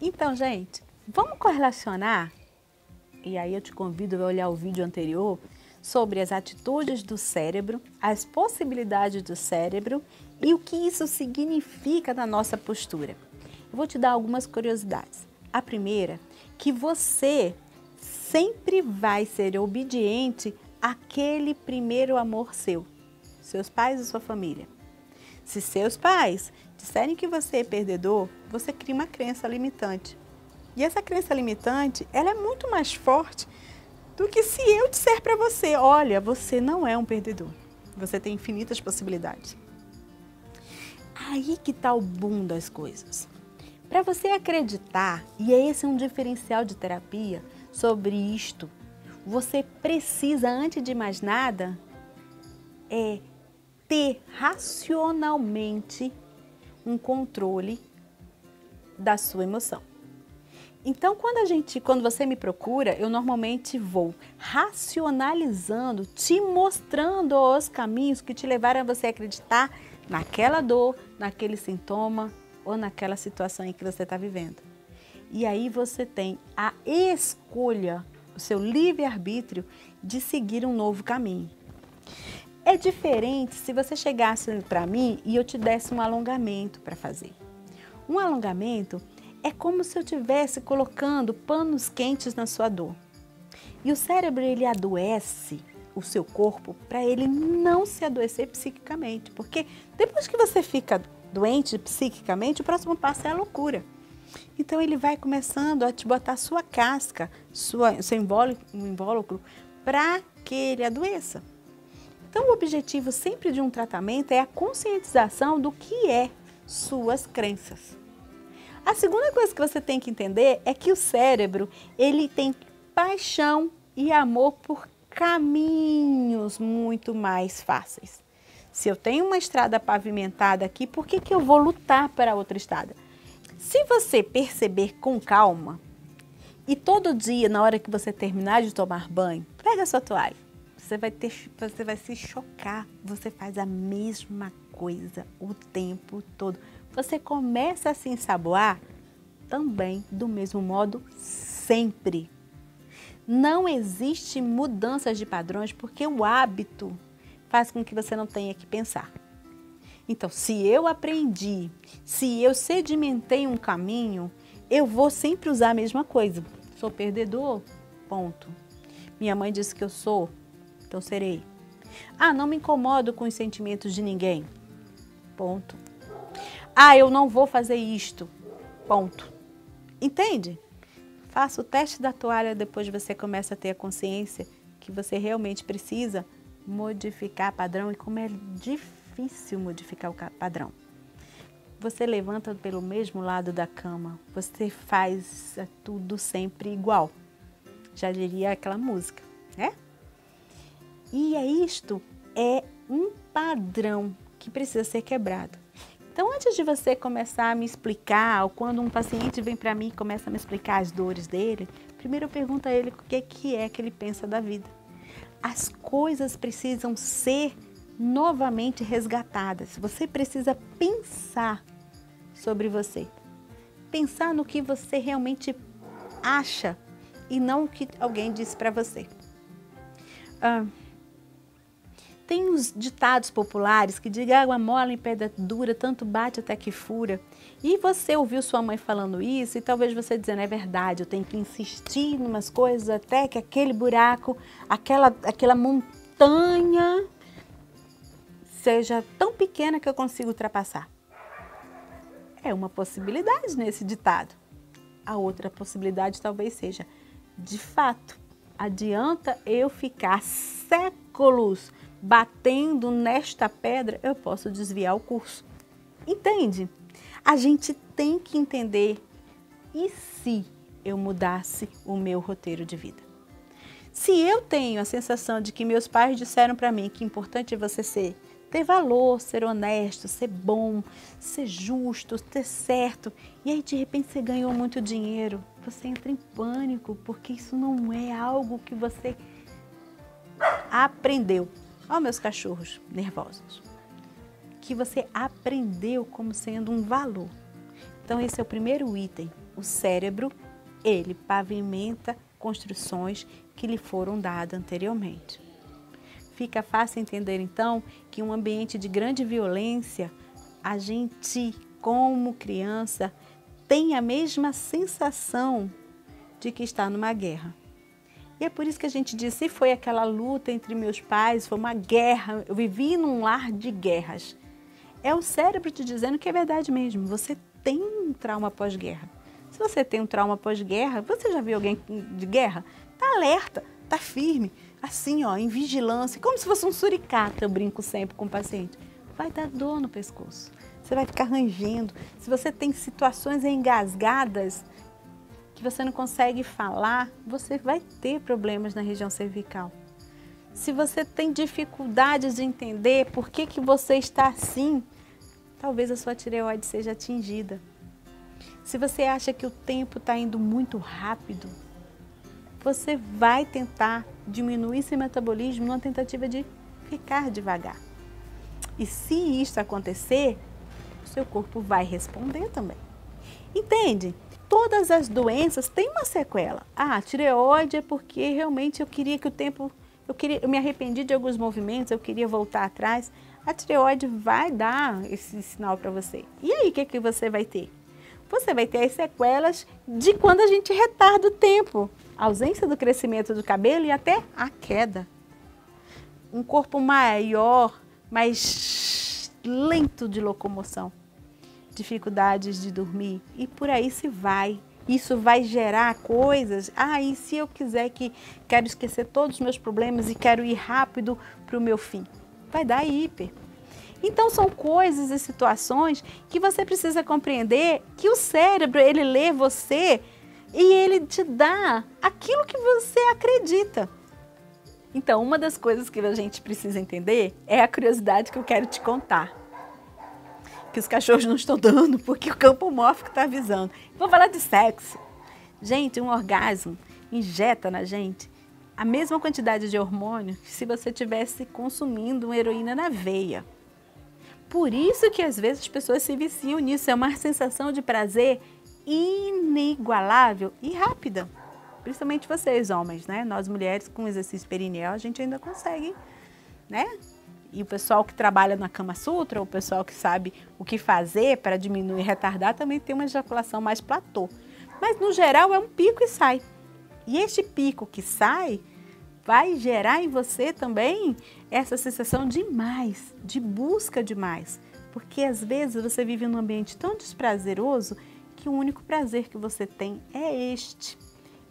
Então, gente, vamos correlacionar, e aí eu te convido a olhar o vídeo anterior, sobre as atitudes do cérebro, as possibilidades do cérebro e o que isso significa na nossa postura. Eu vou te dar algumas curiosidades. A primeira, que você sempre vai ser obediente àquele primeiro amor seu, seus pais e sua família. Se seus pais disserem que você é perdedor, você cria uma crença limitante. E essa crença limitante, ela é muito mais forte do que se eu disser para você, olha, você não é um perdedor. Você tem infinitas possibilidades. Aí que está o boom das coisas. Para você acreditar, e esse é um diferencial de terapia sobre isto, você precisa, antes de mais nada, ter racionalmente um controle da sua emoção. Então, quando você me procura, eu normalmente vou racionalizando, te mostrando os caminhos que te levaram a você acreditar naquela dor, naquele sintoma ou naquela situação em que você está vivendo. E aí você tem a escolha, o seu livre-arbítrio de seguir um novo caminho. É diferente se você chegasse para mim e eu te desse um alongamento para fazer. Um alongamento é como se eu estivesse colocando panos quentes na sua dor. E o cérebro, ele adoece o seu corpo para ele não se adoecer psiquicamente. Porque depois que você fica doente psiquicamente, o próximo passo é a loucura. Então ele vai começando a te botar sua casca, seu invólucro, para que ele adoeça. Então o objetivo sempre de um tratamento é a conscientização do que é suas crenças. A segunda coisa que você tem que entender é que o cérebro, ele tem paixão e amor por caminhos muito mais fáceis. Se eu tenho uma estrada pavimentada aqui, por que eu vou lutar para outra estrada? Se você perceber com calma, e todo dia, na hora que você terminar de tomar banho, pega a sua toalha. Você vai se chocar. Você faz a mesma coisa o tempo todo. Você começa a se ensaboar também do mesmo modo sempre. Não existe mudanças de padrões porque o hábito faz com que você não tenha que pensar. Então, se eu aprendi, se eu sedimentei um caminho, eu vou sempre usar a mesma coisa. Sou perdedor? Ponto. Minha mãe disse que eu sou, então serei. Ah, não me incomodo com os sentimentos de ninguém. Ponto. Ah, eu não vou fazer isto. Ponto. Entende? Faça o teste da toalha, depois você começa a ter a consciência que você realmente precisa modificar padrão e como é difícil modificar o padrão. Você levanta pelo mesmo lado da cama, você faz tudo sempre igual. Já diria aquela música, né? E isto é um padrão que precisa ser quebrado. Então, antes de você começar a me explicar, ou quando um paciente vem para mim e começa a me explicar as dores dele, primeiro eu pergunto a ele o que é que ele pensa da vida. As coisas precisam ser novamente resgatadas. Você precisa pensar sobre você. Pensar no que você realmente acha e não o que alguém disse para você. Tem os ditados populares que dizem água mole em pedra dura, tanto bate até que fura. E você ouviu sua mãe falando isso e talvez você dizendo, é verdade, eu tenho que insistir em umas coisas até que aquele buraco, aquela montanha seja tão pequena que eu consiga ultrapassar. É uma possibilidade nesse ditado. A outra possibilidade talvez seja, de fato, adianta eu ficar séculos batendo nesta pedra, eu posso desviar o curso. Entende? A gente tem que entender, e se eu mudasse o meu roteiro de vida? Se eu tenho a sensação de que meus pais disseram para mim que importante é você ter valor, ser honesto, ser bom, ser justo, ter certo, e aí de repente você ganhou muito dinheiro, você entra em pânico, porque isso não é algo que você aprendeu. Ó, meus cachorros nervosos, que você aprendeu como sendo um valor. Então, esse é o primeiro item. O cérebro, ele pavimenta construções que lhe foram dadas anteriormente. Fica fácil entender, então, que em um ambiente de grande violência, a gente, como criança, tem a mesma sensação de que está numa guerra. E é por isso que a gente diz, se foi aquela luta entre meus pais, foi uma guerra, eu vivi num lar de guerras. É o cérebro te dizendo que é verdade mesmo, você tem um trauma pós-guerra. Se você tem um trauma pós-guerra, você já viu alguém de guerra? Tá alerta, tá firme, assim ó, em vigilância, como se fosse um suricata, eu brinco sempre com o paciente. Vai dar dor no pescoço, você vai ficar rangendo. Se você tem situações engasgadas, que você não consegue falar, você vai ter problemas na região cervical. Se você tem dificuldades de entender por que você está assim, talvez a sua tireoide seja atingida. Se você acha que o tempo está indo muito rápido, você vai tentar diminuir esse metabolismo numa tentativa de ficar devagar. E se isso acontecer, o seu corpo vai responder também. Entende? Todas as doenças têm uma sequela. Ah, tireoide é porque realmente eu queria que o tempo... Eu me arrependi de alguns movimentos, eu queria voltar atrás. A tireoide vai dar esse sinal para você. E aí, o que você vai ter? Você vai ter as sequelas de quando a gente retarda o tempo. A ausência do crescimento do cabelo e até a queda. Um corpo maior, mais lento de locomoção. Dificuldades de dormir e por aí se vai. Isso vai gerar coisas. Ah, e se eu quiser que quero esquecer todos os meus problemas e quero ir rápido para o meu fim? Vai dar hiper. Então são coisas e situações que você precisa compreender que o cérebro, ele lê você e ele te dá aquilo que você acredita. Então, uma das coisas que a gente precisa entender é a curiosidade que eu quero te contar. Que os cachorros não estão dando, porque o campo mórfico está avisando. Vou falar de sexo. Gente, um orgasmo injeta na gente a mesma quantidade de hormônio que se você estivesse consumindo uma heroína na veia. Por isso que às vezes as pessoas se viciam nisso. É uma sensação de prazer inigualável e rápida. Principalmente vocês, homens, né? Nós mulheres com exercício perineal, a gente ainda consegue, né? E o pessoal que trabalha na Kama Sutra, o pessoal que sabe o que fazer para diminuir e retardar, também tem uma ejaculação mais platô. Mas, no geral, é um pico e sai. E este pico que sai vai gerar em você também essa sensação de mais, de busca de mais. Porque, às vezes, você vive num ambiente tão desprazeroso que o único prazer que você tem é este.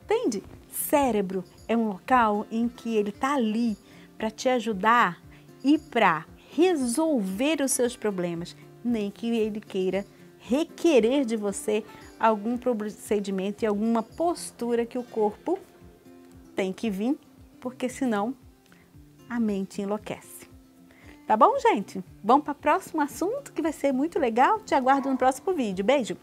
Entende? Cérebro é um local em que ele está ali para te ajudar e para resolver os seus problemas, nem que ele queira requerer de você algum procedimento e alguma postura que o corpo tem que vir, porque senão a mente enlouquece. Tá bom, gente? Vamos para o próximo assunto que vai ser muito legal. Te aguardo no próximo vídeo. Beijo!